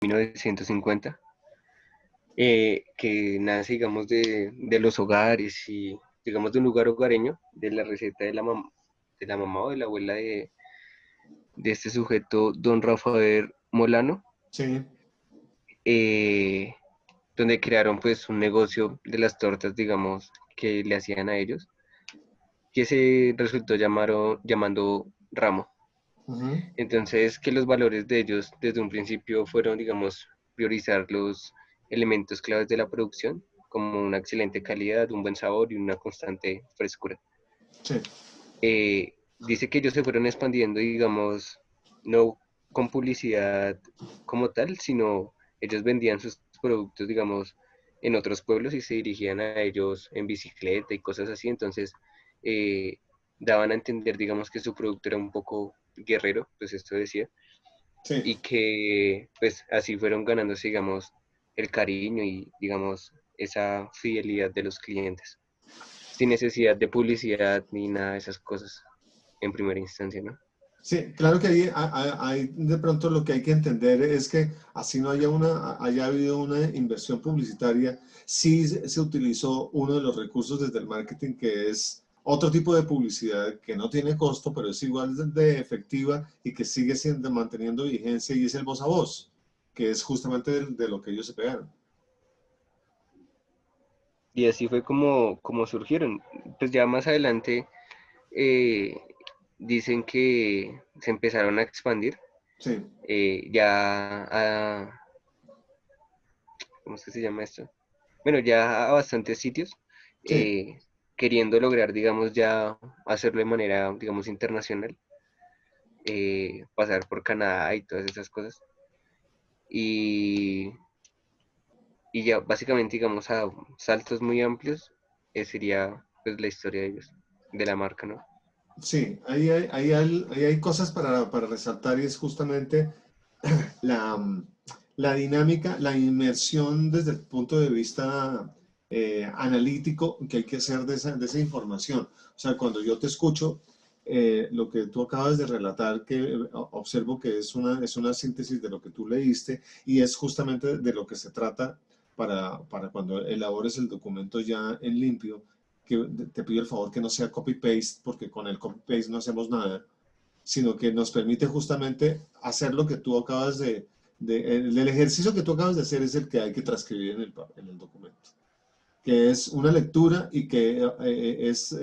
1950, que nace, digamos, de los hogares y, digamos, de un lugar hogareño, de la receta de la mamá o de la abuela de este sujeto, don Rafael Molano, Sí, eh, donde crearon pues un negocio de las tortas, digamos, que le hacían a ellos, que se resultó llamando Ramo. ujú, Entonces, que los valores de ellos desde un principio fueron, digamos, priorizar los elementos claves de la producción, como una excelente calidad, un buen sabor y una constante frescura. sí, Dice que ellos se fueron expandiendo, digamos, no con publicidad como tal, sino ellos vendían sus productos, digamos, en otros pueblos y se dirigían a ellos en bicicleta y cosas así. Entonces, eh, daban a entender, digamos, que su producto era un poco guerrero, pues esto decía, sí. y que pues así fueron ganándose, digamos, el cariño y, digamos, esa fidelidad de los clientes, sin necesidad de publicidad ni nada de esas cosas en primera instancia, ¿no? Sí, claro que ahí de pronto lo que hay que entender es que así no haya habido una inversión publicitaria, sí se utilizó uno de los recursos desde el marketing que es otro tipo de publicidad que no tiene costo, pero es igual de efectiva y que sigue siendo manteniendo vigencia y es el voz a voz, que es justamente de lo que ellos se pegaron. Y así fue como surgieron. Pues ya más adelante eh, dicen que se empezaron a expandir Sí, ya a, ¿cómo es que se llama esto? Bueno, ya a bastantes sitios, sí. eh, queriendo lograr, digamos, ya hacerlo de manera, digamos, internacional, pasar por Canadá y todas esas cosas. Y, y ya básicamente, digamos, a saltos muy amplios, sería pues la historia de ellos, de la marca, ¿no? Sí, ahí hay cosas para resaltar y es justamente la, la dinámica, la inmersión desde el punto de vista analítico que hay que hacer de esa información. O sea, cuando yo te escucho, lo que tú acabas de relatar, que observo que es una síntesis de lo que tú leíste y es justamente de lo que se trata para cuando elabores el documento ya en limpio, que te pido el favor que no sea copy-paste, porque con el copy-paste no hacemos nada, sino que nos permite justamente hacer lo que tú acabas el ejercicio que tú acabas de hacer es el que hay que transcribir en el documento, que es una lectura y que es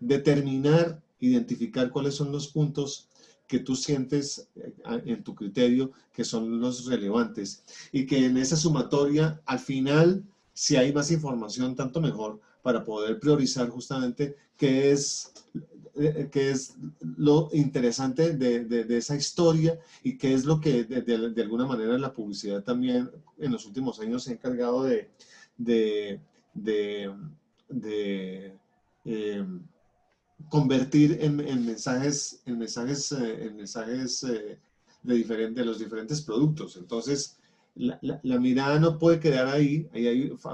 determinar, identificar cuáles son los puntos que tú sientes en tu criterio que son los relevantes y que en esa sumatoria al final si hay más información tanto mejor para poder priorizar justamente qué es lo interesante de esa historia y qué es lo que de alguna manera la publicidad también en los últimos años se ha encargado de, de, de eh, convertir en mensajes de los diferentes productos. Entonces, la mirada no puede quedar ahí,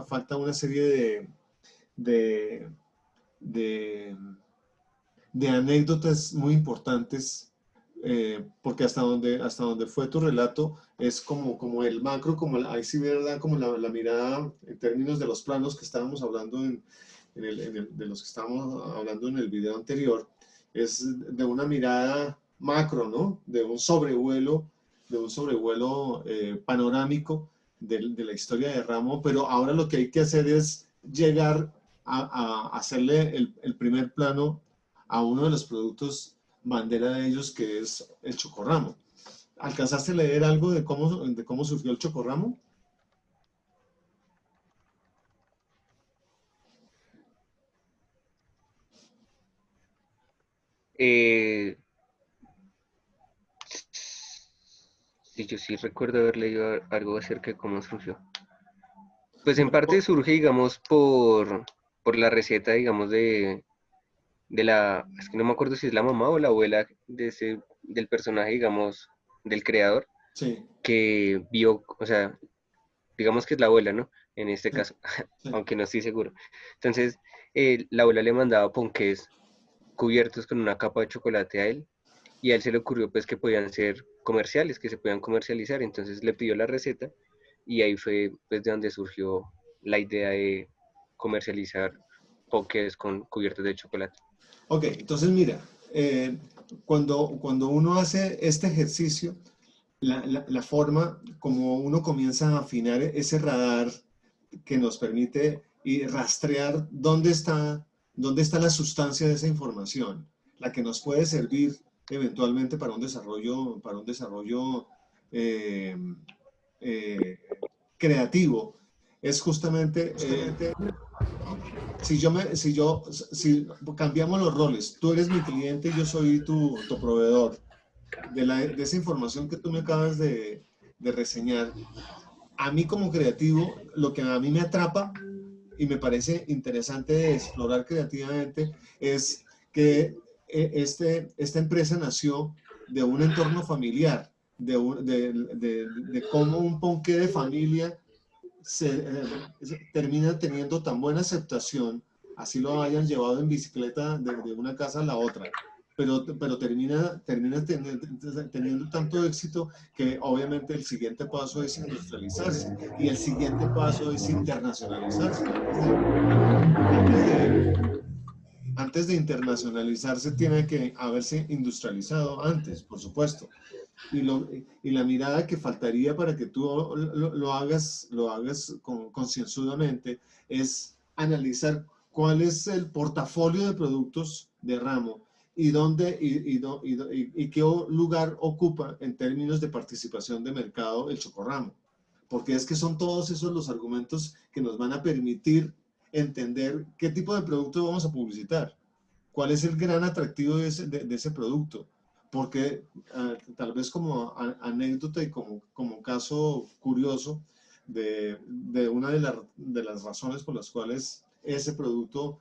falta una serie de, de, de anécdotas muy importantes, porque hasta donde fue tu relato es como el macro, ahí sí verdad, como la mirada en términos de los planos que estábamos hablando de los que estábamos hablando en el video anterior, es de una mirada macro, ¿no? De un sobrevuelo panorámico de la historia de Ramo, pero ahora lo que hay que hacer es llegar a hacerle el primer plano a uno de los productos bandera de ellos, que es el chocorramo. ¿Alcanzaste a leer algo de cómo surgió el chocorramo? Eh, sí, yo sí recuerdo haber leído algo acerca de cómo surgió. Pues en parte Bueno, surge, digamos, por la receta, digamos, de la, es que no me acuerdo si es la mamá o la abuela del personaje, digamos, del creador, sí, que vio, o sea, digamos que es la abuela, ¿no? En este sí, caso, sí, aunque no estoy seguro. Entonces, la abuela le mandaba ponqués cubiertos con una capa de chocolate a él y a él se le ocurrió pues que podían ser comerciales, que se podían comercializar, entonces le pidió la receta y ahí fue pues de donde surgió la idea de comercializar pokés con cubiertos de chocolate. Ok, entonces mira, cuando uno hace este ejercicio, la forma como uno comienza a afinar ese radar que nos permite y rastrear dónde está la sustancia de esa información, la que nos puede servir eventualmente para un desarrollo eh, eh, creativo, es justamente si cambiamos los roles, tú eres mi cliente y yo soy tu proveedor, de esa información que tú me acabas de reseñar, a mí como creativo, lo que a mí me atrapa y me parece interesante de explorar creativamente es que esta empresa nació de un entorno familiar, de cómo un ponqué de familia termina teniendo tan buena aceptación, así lo hayan llevado en bicicleta de una casa a la otra, pero termina teniendo tanto éxito que obviamente el siguiente paso es industrializarse y el siguiente paso es internacionalizarse. Antes de, antes de internacionalizarse tiene que haberse industrializado antes, por supuesto. Y la mirada que faltaría para que tú lo hagas concienzudamente es analizar cuál es el portafolio de productos de ramo y y qué lugar ocupa en términos de participación de mercado el chocorramo. Porque es que son todos esos los argumentos que nos van a permitir entender qué tipo de producto vamos a publicitar, cuál es el gran atractivo de ese producto. Porque tal vez como anécdota y como caso curioso de una de las razones por las cuales ese producto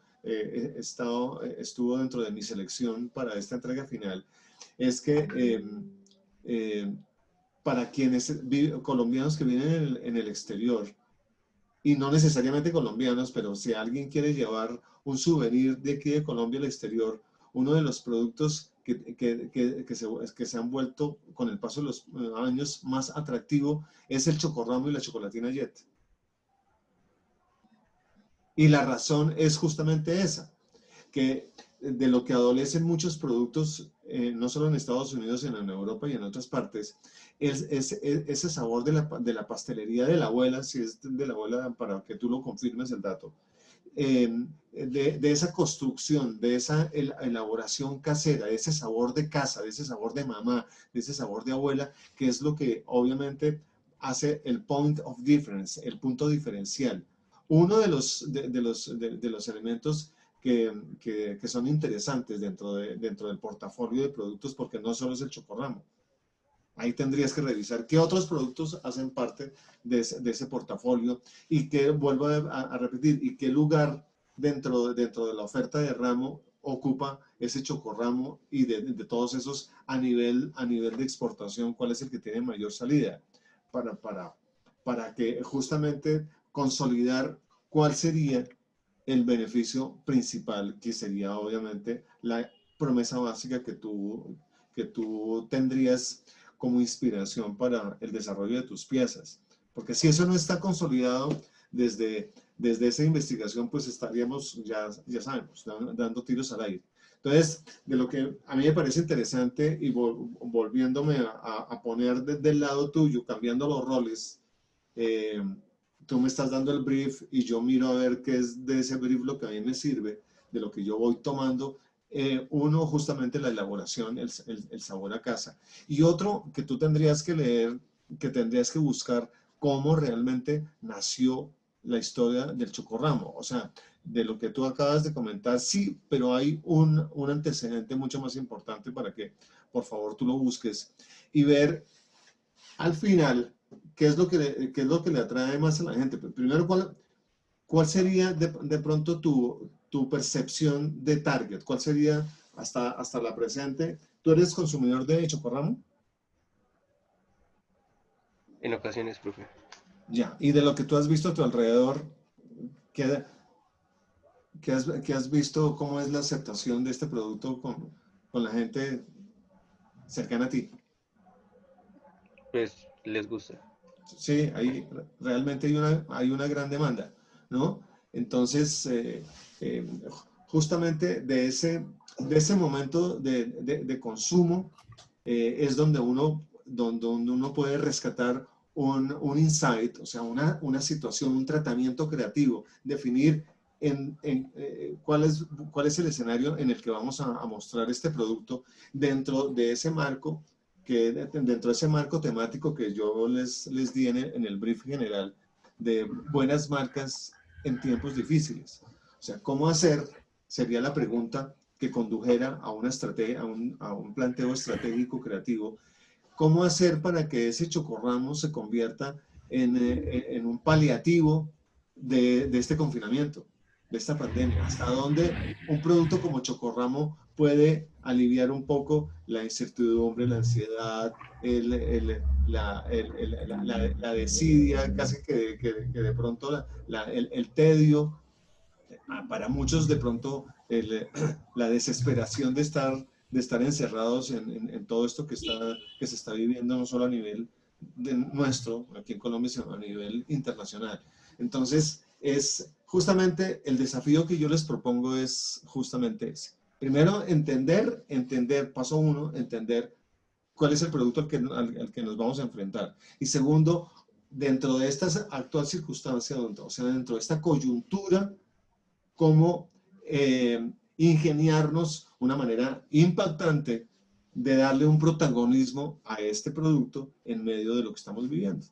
estuvo dentro de mi selección para esta entrega final, es que eh, para quienes colombianos que viven en el exterior, y no necesariamente colombianos, pero si alguien quiere llevar un souvenir de aquí de Colombia al exterior, uno de los productos que se han vuelto con el paso de los años más atractivo es el chocorramo y la chocolatina Jet. Y la razón es justamente esa, que de lo que adolecen muchos productos, no solo en Estados Unidos, sino en Europa y en otras partes, es ese sabor de la pastelería de la abuela, si es de la abuela, para que tú lo confirmes el dato, de esa construcción, de esa elaboración casera, de ese sabor de casa, de ese sabor de mamá, de ese sabor de abuela, que es lo que obviamente hace el point of difference, el punto diferencial. Uno de los elementos que son interesantes dentro del portafolio de productos, porque no solo es el chocorramo. Ahí tendrías que revisar qué otros productos hacen parte de ese portafolio y qué, vuelvo a repetir, y qué lugar dentro de la oferta de ramo ocupa ese chocorramo y de todos esos a nivel de exportación, cuál es el que tiene mayor salida para, para, para que justamente consolidar cuál sería el beneficio principal, que sería obviamente la promesa básica que tú tendrías como inspiración para el desarrollo de tus piezas. Porque si eso no está consolidado desde esa investigación, pues estaríamos, ya sabemos, dando tiros al aire. Entonces, de lo que a mí me parece interesante y volviéndome a poner del lado tuyo, cambiando los roles, eh, tú me estás dando el brief y yo miro a ver qué es de ese brief lo que a mí me sirve, de lo que yo voy tomando. Uno, justamente la elaboración, el sabor a casa. Y otro que tú tendrías que leer, que tendrías que buscar cómo realmente nació la historia del chocorramo. O sea, de lo que tú acabas de comentar, sí, pero hay un antecedente mucho más importante para que, por favor, tú lo busques y ver al final qué es lo que le atrae más a la gente. Primero, ¿cuál sería de pronto tu percepción de target? ¿Cuál sería hasta la presente? ¿Tú eres consumidor de chocorramo? En ocasiones, profe. Ya. Y de lo que tú has visto a tu alrededor, ¿qué, qué has visto? ¿Cómo es la aceptación de este producto con la gente? cercana a ti. Pues les gusta. Sí, realmente hay una gran demanda, ¿no? Entonces, eh, justamente de ese momento de consumo es donde uno puede rescatar un insight, o sea, una situación, un tratamiento creativo, definir cuál es el escenario en el que vamos a mostrar este producto dentro de ese marco dentro de ese marco temático que yo les di en el brief general de buenas marcas en tiempos difíciles. O sea, ¿cómo hacer? Sería la pregunta que condujera a una estrategia, a un planteo estratégico creativo. ¿Cómo hacer para que ese chocorramo se convierta en un paliativo de este confinamiento, de esta pandemia? ¿Hasta dónde un producto como chocorramo puede aliviar un poco la incertidumbre, la ansiedad, la desidia, casi que de pronto el tedio, para muchos de pronto la desesperación de estar encerrados en todo esto que se está viviendo, no solo a nivel nuestro, aquí en Colombia, sino a nivel internacional. Entonces, es justamente el desafío que yo les propongo es justamente ese. Primero, paso uno, entender cuál es el producto al que nos vamos a enfrentar. Y segundo, dentro de esta actual circunstancia, o sea, dentro de esta coyuntura, cómo ingeniarnos una manera impactante de darle un protagonismo a este producto en medio de lo que estamos viviendo.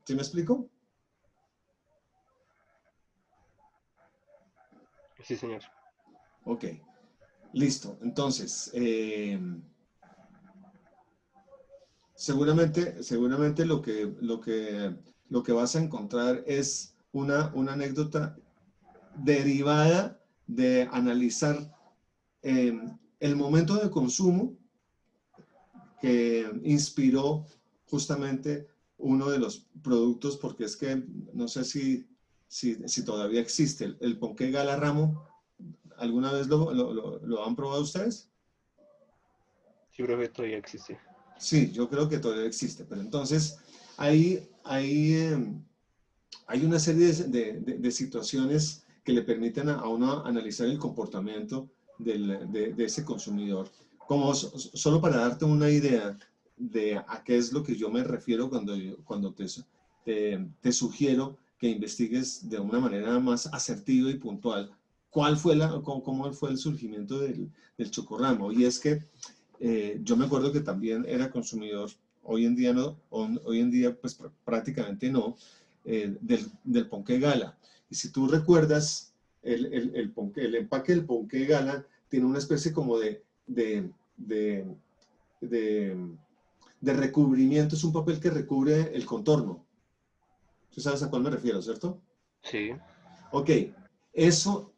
¿Sí me explico? Sí, señor. Ok, listo. Entonces, seguramente lo que vas a encontrar es una anécdota derivada de analizar el momento de consumo que inspiró justamente uno de los productos, porque es que no sé si todavía existe el ponqué Gala Ramo. ¿Alguna vez lo han probado ustedes? Sí, profe, todavía existe. Sí, yo creo que todavía existe, pero entonces hay una serie de situaciones que le permiten a uno analizar el comportamiento de ese consumidor. Como solo para darte una idea de a qué es lo que yo me refiero cuando te sugiero que investigues de una manera más asertiva y puntual cómo fue el surgimiento del chocorramo. Y es que yo me acuerdo que también era consumidor, hoy en día no, hoy en día pues prácticamente no, del ponqué Gala. Y si tú recuerdas, el empaque del ponqué Gala tiene una especie como de, de, de recubrimiento, es un papel que recubre el contorno. ¿Tú sabes a cuál me refiero, cierto? Sí. Ok, eso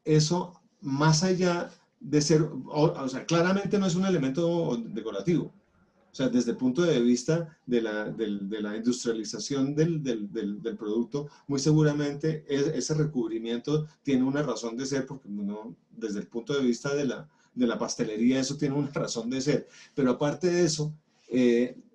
más allá de ser, o sea, claramente no es un elemento decorativo. O sea, desde el punto de vista de la industrialización del producto, muy seguramente ese recubrimiento tiene una razón de ser, porque desde el punto de vista de la pastelería eso tiene una razón de ser. Pero aparte de eso,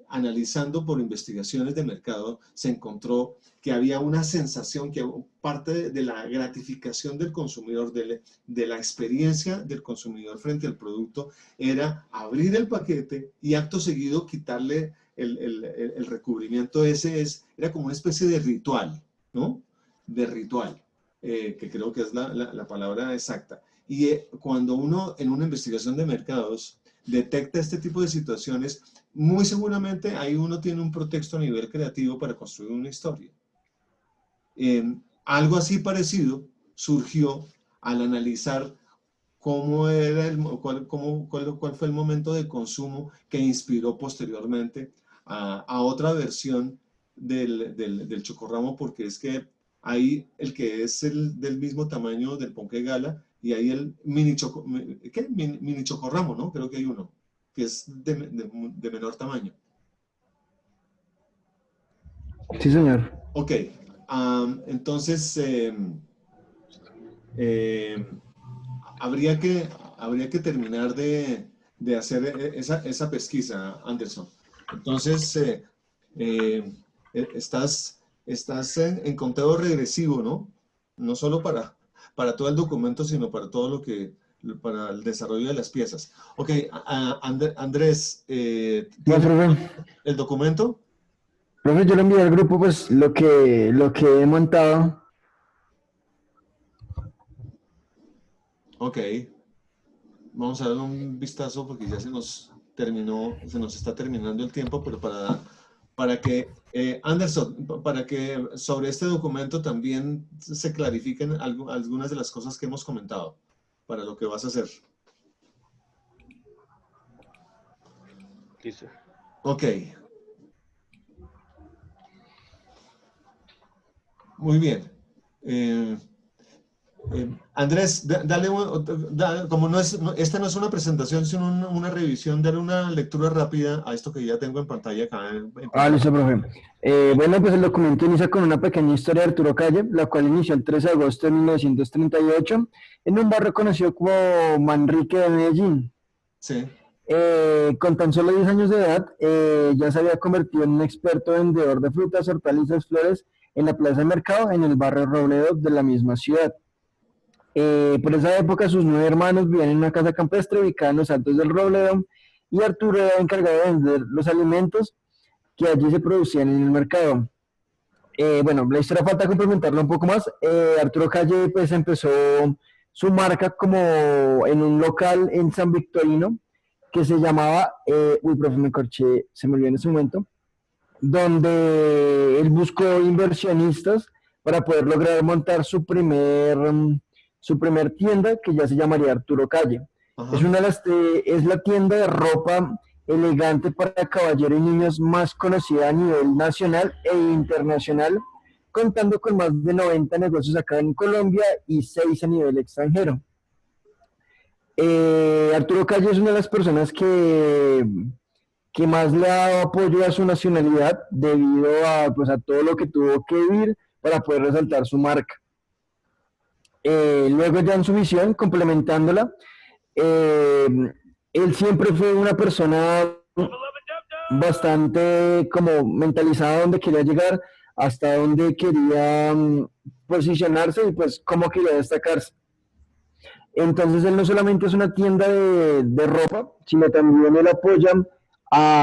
analizando por investigaciones de mercado, se encontró que había una sensación, que parte de la gratificación del consumidor, de la experiencia del consumidor frente al producto, era abrir el paquete y acto seguido quitarle el recubrimiento. Era como una especie de ritual, ¿no? De ritual, que creo que es la palabra exacta. Y cuando uno en una investigación de mercados detecta este tipo de situaciones, muy seguramente ahí uno tiene un pretexto a nivel creativo para construir una historia. Algo así parecido surgió al analizar cuál fue el momento de consumo que inspiró posteriormente a otra versión del chocorramo, porque es que hay el que es del mismo tamaño del ponqué Gala y hay el mini chocorramo, ¿no? Creo que hay uno que es de menor tamaño. Sí, señor. Ok, entonces eh, habría que terminar de hacer esa pesquisa, Anderson. Entonces, estás en conteo regresivo, ¿no? No solo para todo el documento, sino para todo para el desarrollo de las piezas. Ok, Andrés, No, ¿tienes profe. el documento? Profe, yo le envié al grupo pues lo que he montado. Ok, vamos a darle un vistazo porque ya se nos está terminando el tiempo, pero para que, Anderson, para que sobre este documento también se clarifiquen algunas de las cosas que hemos comentado para lo que vas a hacer. Listo. Ok. Muy bien. Andrés, como esta no es una presentación, sino una revisión, dale una lectura rápida a esto que ya tengo en pantalla acá en pantalla. Listo, profe. Bueno, pues el documento inicia con una pequeña historia de Arturo Calle, la cual inició el 13 de agosto de 1938 en un barrio conocido como Manrique de Medellín. Sí. Con tan solo 10 años de edad, ya se había convertido en un experto vendedor de frutas, hortalizas, flores en la plaza de mercado en el barrio Robledo de la misma ciudad. Por esa época, sus 9 hermanos vivían en una casa campestre ubicada en los altos del Robledo y Arturo era encargado de vender los alimentos que allí se producían en el mercado. Bueno, la historia falta complementarla un poco más. Arturo Calle pues empezó su marca como en un local en San Victorino que se llamaba, profe, me corché, se me olvidó en ese momento, donde él buscó inversionistas para poder lograr montar su primer tienda que ya se llamaría Arturo Calle. Ajá. Es la tienda de ropa elegante para caballero y niños más conocida a nivel nacional e internacional, contando con más de 90 negocios acá en Colombia y 6 a nivel extranjero. Arturo Calle es una de las personas que más le ha dado apoyo a su nacionalidad debido pues, a todo lo que tuvo que vivir para poder resaltar su marca. Luego ya en su visión, complementándola, él siempre fue una persona bastante como mentalizada donde quería llegar, hasta donde quería posicionarse y pues cómo quería destacarse. Entonces él no solamente es una tienda de ropa, sino también él apoya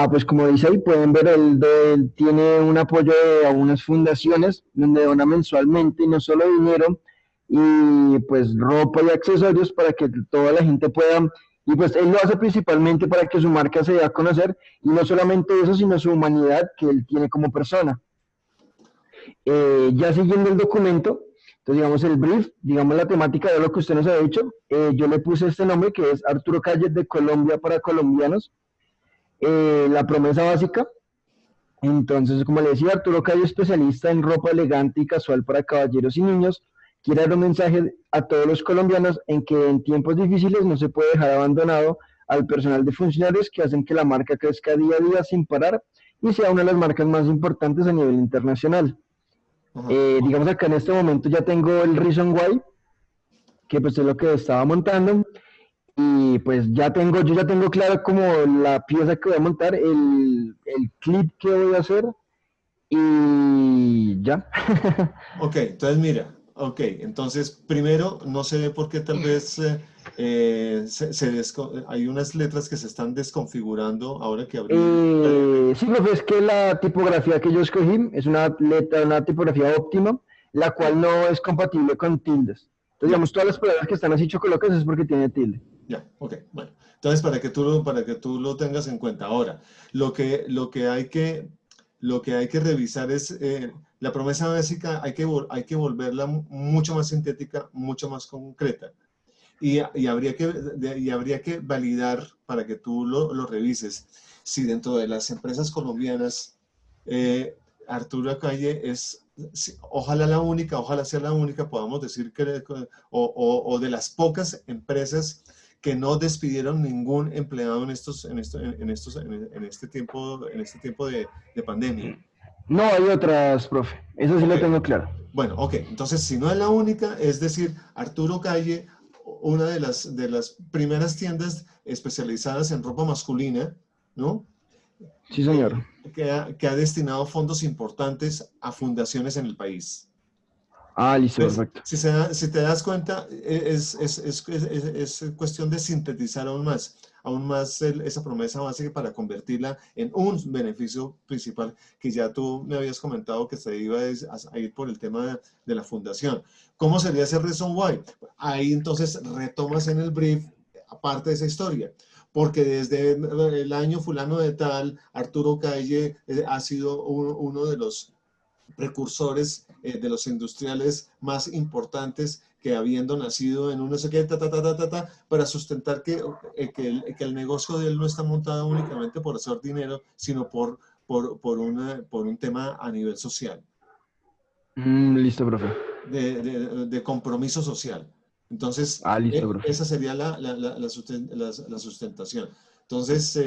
pues como dice ahí, pueden ver, él tiene un apoyo a unas fundaciones donde dona mensualmente y no solo dinero, y pues ropa y accesorios para que toda la gente pueda, y pues él lo hace principalmente para que su marca se dé a conocer, y no solamente eso, sino su humanidad que él tiene como persona. Ya siguiendo el documento, entonces digamos el brief, digamos la temática de lo que usted nos ha dicho, yo le puse este nombre que es Arturo Calle de Colombia para colombianos, la promesa básica. Entonces, como le decía, Arturo Calle, especialista en ropa elegante y casual para caballeros y niños, quiere dar un mensaje a todos los colombianos en que en tiempos difíciles no se puede dejar abandonado al personal de funcionarios que hacen que la marca crezca día a día sin parar y sea una de las marcas más importantes a nivel internacional. Digamos acá en este momento ya tengo el Reason Why, que pues es lo que estaba montando, y pues yo ya tengo claro como la pieza que voy a montar, el clip que voy a hacer, y ya. Ok, entonces mira, entonces primero, no sé por qué tal vez hay unas letras que se están desconfigurando ahora que abrí. Sí, pues es que la tipografía que yo escogí es una tipografía óptima, la cual no es compatible con tildes. Entonces, digamos, todas las palabras que están así chocolocas es porque tiene tilde. Ya, ok, bueno. Entonces, para que tú lo tengas en cuenta. Ahora, lo que hay que revisar es la promesa básica, hay que volverla mucho más sintética, mucho más concreta. Y habría que validar, para que tú lo revises, si dentro de las empresas colombianas, Arturo Calle es, ojalá sea la única, podamos decir o de las pocas empresas que no despidieron ningún empleado en este tiempo de pandemia. No, hay otras, profe. Eso sí lo tengo claro. Bueno, ok. Entonces, si no es la única, es decir, Arturo Calle una de las primeras tiendas especializadas en ropa masculina, ¿no? Sí, señor. Que ha destinado fondos importantes a fundaciones en el país. Ah, listo, Entonces, perfecto. si te das cuenta, es cuestión de sintetizar aún más esa promesa básica para convertirla en un beneficio principal que ya tú me habías comentado que se iba a ir por el tema de la fundación. ¿Cómo sería ese reason why? Ahí entonces retomas en el brief aparte de esa historia. Porque desde el año fulano de tal, Arturo Calle ha sido uno de los precursores de los industriales más importantes que habiendo nacido en un no sé qué, para sustentar que el negocio de él no está montado únicamente por hacer dinero, sino por un tema a nivel social, Listo, profe. de compromiso social. Entonces, Ah, listo, profe. esa sería la sustentación. Entonces,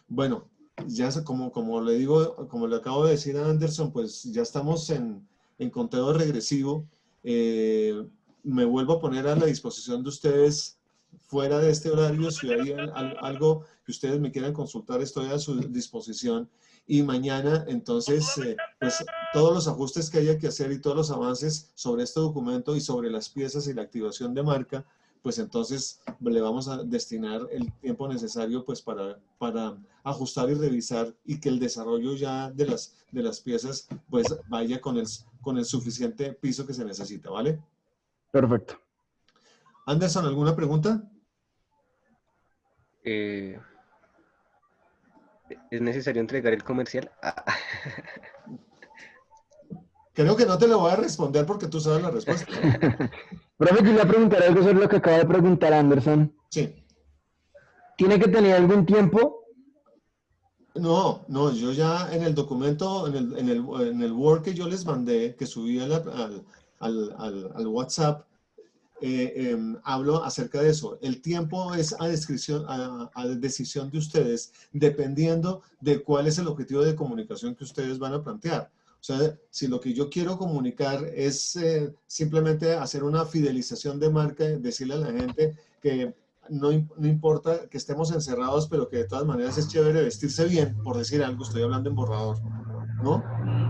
bueno, ya como le digo, como le acabo de decir a Anderson, pues ya estamos en conteo regresivo. Me vuelvo a poner a la disposición de ustedes fuera de este horario. Si hay algo que ustedes me quieran consultar, estoy a su disposición. Y mañana, entonces, pues todos los ajustes que haya que hacer y todos los avances sobre este documento y sobre las piezas y la activación de marca, pues entonces le vamos a destinar el tiempo necesario pues para ajustar y revisar y que el desarrollo ya de las piezas pues vaya con el suficiente piso que se necesita, ¿vale? Perfecto. Anderson, ¿alguna pregunta? Eh, ¿Es necesario entregar el comercial? Creo que no te lo voy a responder porque tú sabes la respuesta, ¿no? Profe, yo le voy a preguntar algo sobre lo que acaba de preguntar Anderson. Sí. ¿Tiene que tener algún tiempo? No, yo ya en el documento, en el Word que yo les mandé, que subí al WhatsApp, hablo acerca de eso. El tiempo es a decisión de ustedes, dependiendo de cuál es el objetivo de comunicación que ustedes van a plantear. O sea, si lo que yo quiero comunicar es simplemente hacer una fidelización de marca, decirle a la gente que no importa que estemos encerrados, pero que de todas maneras es chévere vestirse bien, por decir algo, estoy hablando en borrador, ¿no?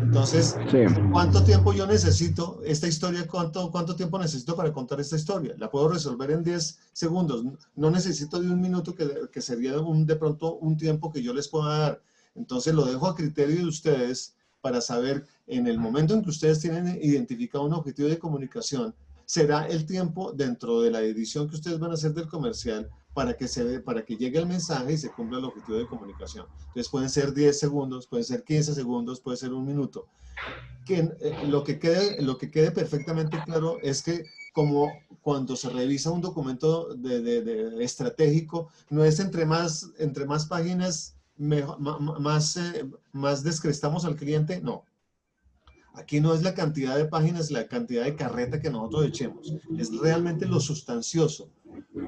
Entonces, Sí. ¿cuánto tiempo yo necesito esta historia? ¿Cuánto tiempo necesito para contar esta historia? La puedo resolver en 10 segundos. No necesito de un minuto que sería de pronto un tiempo que yo les pueda dar. Entonces lo dejo a criterio de ustedes para saber en el momento en que ustedes tienen identificado un objetivo de comunicación, será el tiempo dentro de la edición que ustedes van a hacer del comercial para que llegue el mensaje y se cumpla el objetivo de comunicación. Entonces pueden ser 10 segundos, pueden ser 15 segundos, puede ser un minuto. Lo que quede perfectamente claro es que como cuando se revisa un documento estratégico, no es entre más páginas más descrestamos al cliente, no. Aquí no es la cantidad de páginas, la cantidad de carreta que nosotros echemos, es realmente lo sustancioso,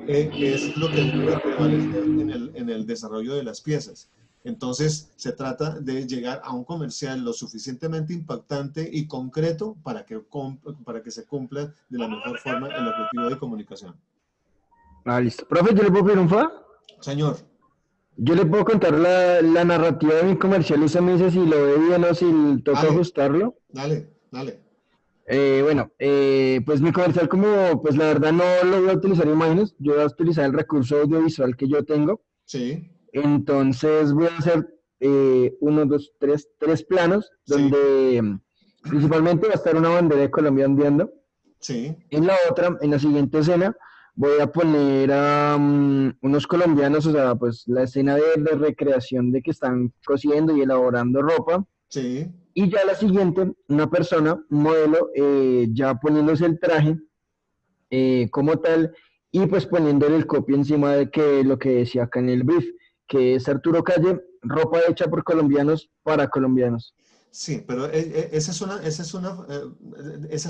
que es lo que debe prevalecer en el desarrollo de las piezas. Entonces, se trata de llegar a un comercial lo suficientemente impactante y concreto para que se cumpla de la mejor forma el objetivo de comunicación. Ah, listo. Profe, ¿yo le puedo pedir un fa? Señor. Yo le puedo contar la narrativa de mi comercial y usted me dice si lo ve bien o si toca Dale, ajustarlo. dale. Bueno, pues mi comercial como, pues la verdad no lo voy a utilizar imágenes, yo voy a utilizar el recurso audiovisual que yo tengo. Sí, Entonces voy a hacer tres planos sí, donde principalmente va a estar una bandera de Colombia ondeando. sí, En la otra, en la siguiente escena, voy a poner a unos colombianos, o sea, pues la escena de recreación de que están cosiendo y elaborando ropa. sí. Y ya la siguiente, una persona, un modelo, ya poniéndose el traje como tal y pues poniéndole el copy encima de que lo que decía acá en el brief, que es Arturo Calle, ropa hecha por colombianos para colombianos. Sí, pero esa es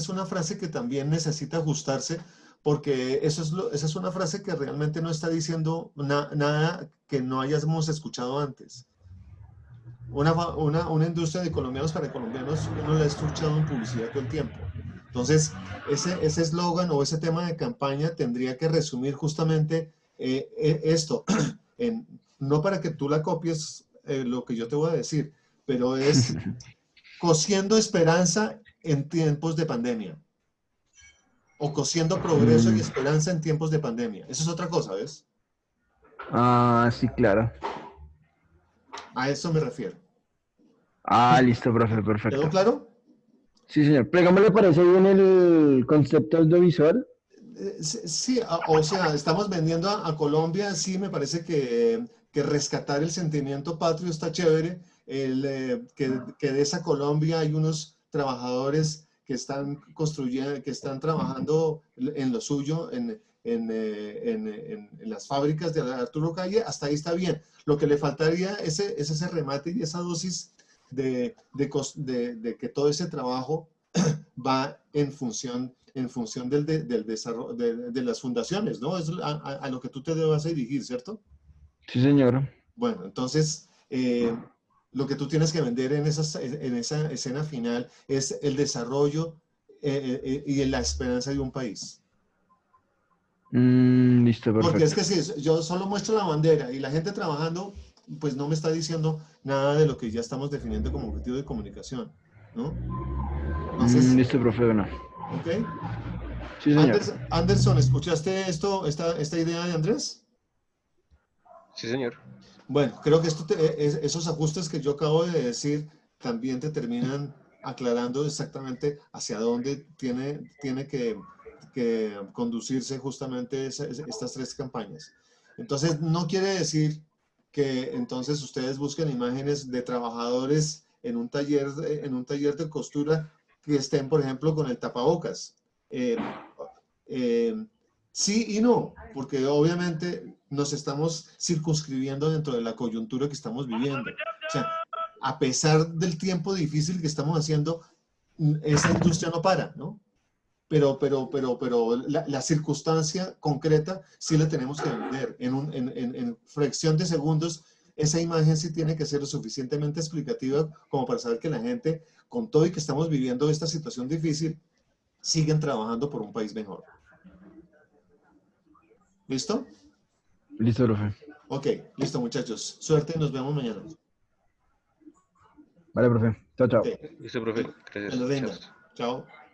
una frase que también necesita ajustarse porque esa es una frase que realmente no está diciendo nada que no hayamos escuchado antes. Una industria de colombianos para colombianos, uno la ha escuchado en publicidad todo el tiempo. Entonces, ese eslogan o ese tema de campaña tendría que resumir justamente esto, no para que tú la copies lo que yo te voy a decir, pero es cosiendo esperanza en tiempos de pandemia, o cosiendo progreso y Mm, esperanza en tiempos de pandemia. Eso es otra cosa, ¿ves? ah, sí, claro. A eso me refiero. Ah, listo, profe, ¿Quedó perfecto. claro? Sí, señor. Pero ¿cómo le parece bien el concepto audiovisual? Sí, o sea, estamos vendiendo a Colombia, sí, me parece que rescatar el sentimiento patrio está chévere, que de esa Colombia hay unos trabajadores que están construyendo, que están trabajando en lo suyo, en las fábricas de Arturo Calle, hasta ahí está bien. Lo que le faltaría es ese remate y esa dosis de que todo ese trabajo va en función del desarrollo de las fundaciones, ¿no? Es a lo que tú te debas dirigir, ¿cierto? Sí, señor. Bueno, entonces, lo que tú tienes que vender en esa escena final es el desarrollo y la esperanza de un país. Listo, Porque es perfecto. que si yo solo muestro la bandera y la gente trabajando, pues no me está diciendo nada de lo que ya estamos definiendo como objetivo de comunicación, ¿no? Entonces, Listo, profe, bueno. ¿ok? Sí, señor. Anderson, ¿escuchaste esta idea de Andrés? Sí, señor. Bueno, creo que esos ajustes que yo acabo de decir también te terminan aclarando exactamente hacia dónde tiene que conducirse justamente estas tres campañas. Entonces, no quiere decir que entonces ustedes busquen imágenes de trabajadores en un taller de costura que estén, por ejemplo, con el tapabocas. Eh, eh, Sí y no, porque obviamente nos estamos circunscribiendo dentro de la coyuntura que estamos viviendo. O sea, a pesar del tiempo difícil que estamos haciendo, esa industria no para, ¿no? Pero la circunstancia concreta sí la tenemos que vender. En fracción de segundos, esa imagen sí tiene que ser lo suficientemente explicativa como para saber que la gente, con todo y que estamos viviendo esta situación difícil, siguen trabajando por un país mejor. ¿Listo? Listo, profe. Ok, listo muchachos. Suerte y nos vemos mañana. Vale, profe. Chao, Ok, chao. Listo, profe. me lo Gracias. Chao. rinda. Chao.